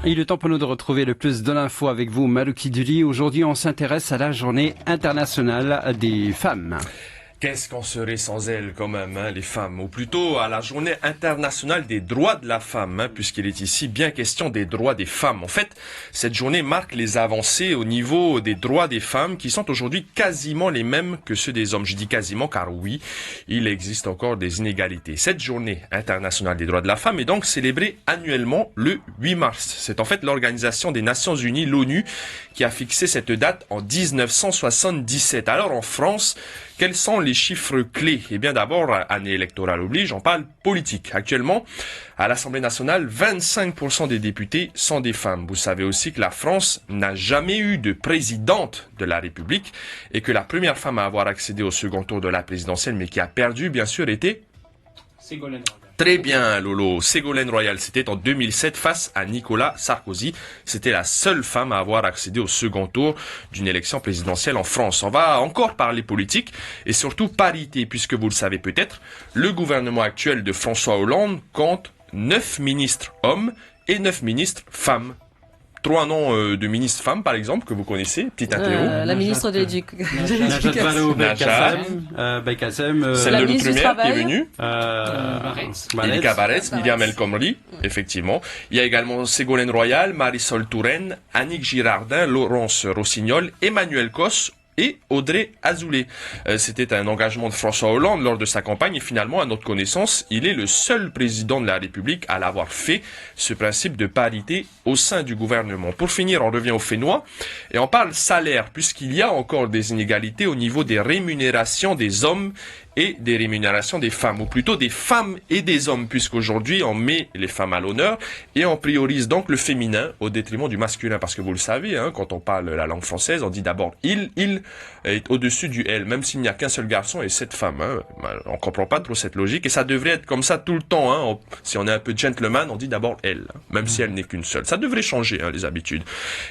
Il est temps pour nous de retrouver le plus de l'info avec vous, Malouki Duli. Aujourd'hui, on s'intéresse à la journée internationale des femmes. Qu'est-ce qu'on serait sans elles quand même, hein, les femmes, ou plutôt à la journée internationale des droits de la femme, hein, puisqu'il est ici bien question des droits des femmes. En fait, cette journée marque les avancées au niveau des droits des femmes qui sont aujourd'hui quasiment les mêmes que ceux des hommes. Je dis quasiment car oui, il existe encore des inégalités. Cette journée internationale des droits de la femme est donc célébrée annuellement le 8 mars. C'est en fait l'Organisation des Nations Unies, l'ONU, qui a fixé cette date en 1977. Alors en France, quels sont les chiffres clés? Eh bien d'abord, année électorale oblige, on parle politique. Actuellement, à l'Assemblée nationale, 25% des députés sont des femmes. Vous savez aussi que la France n'a jamais eu de présidente de la République et que la première femme à avoir accédé au second tour de la présidentielle, mais qui a perdu, bien sûr, était Ségolène Royal. Très bien, Lolo. Ségolène Royal, c'était en 2007 face à Nicolas Sarkozy. C'était la seule femme à avoir accédé au second tour d'une élection présidentielle en France. On va encore parler politique et surtout parité, puisque vous le savez peut-être, le gouvernement actuel de François Hollande compte 9 ministres hommes et 9 ministres femmes. 3 noms de ministres femmes, par exemple, que vous connaissez. Petit interro. La ministre de l'Éducation. Najat Vallaud-Belkacem. Celle de l'Outre-mer qui est venue. Elika Barretz, Myriam El Khomri, effectivement. Il y a également Ségolène Royal, Marisol Touraine, Annick Girardin, Laurence Rossignol, Emmanuel Cos et Audrey Azoulay. C'était un engagement de François Hollande lors de sa campagne et finalement, à notre connaissance, il est le seul président de la République à l'avoir fait, ce principe de parité au sein du gouvernement. Pour finir, on revient aux Fénois et on parle salaire, puisqu'il y a encore des inégalités au niveau des rémunérations des hommes et des rémunérations des femmes, ou plutôt des femmes et des hommes, puisqu'aujourd'hui on met les femmes à l'honneur et on priorise donc le féminin au détriment du masculin, parce que vous le savez, hein, quand on parle la langue française, on dit d'abord il est au-dessus du elle, même s'il n'y a qu'un seul garçon et 7 femmes. Hein. On comprend pas trop cette logique et ça devrait être comme ça tout le temps. Hein. Si on est un peu gentleman, on dit d'abord elle, hein, même si elle n'est qu'une seule. Ça devrait changer, hein, les habitudes.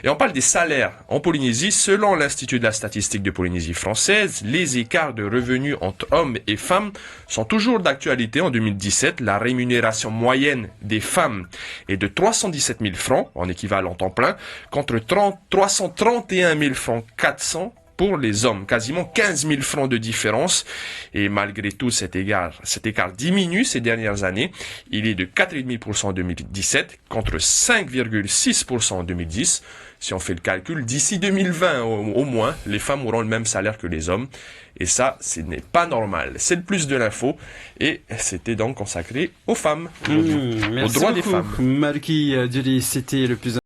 Et on parle des salaires en Polynésie. Selon l'Institut de la statistique de Polynésie française, les écarts de revenus entre hommes et femmes sont toujours d'actualité. En 2017, la rémunération moyenne des femmes est de 317 000 francs en équivalent temps plein contre 331 000 francs 400 pour les hommes, quasiment 15 000 francs de différence. Et malgré tout, cet écart diminue ces dernières années. Il est de 4,5% en 2017 contre 5,6% en 2010. Si on fait le calcul, d'ici 2020 au moins, les femmes auront le même salaire que les hommes. Et ça, ce n'est pas normal. C'est le plus de l'info. Et c'était donc consacré aux femmes, aux droits des femmes. Malouki Duli, c'était le plus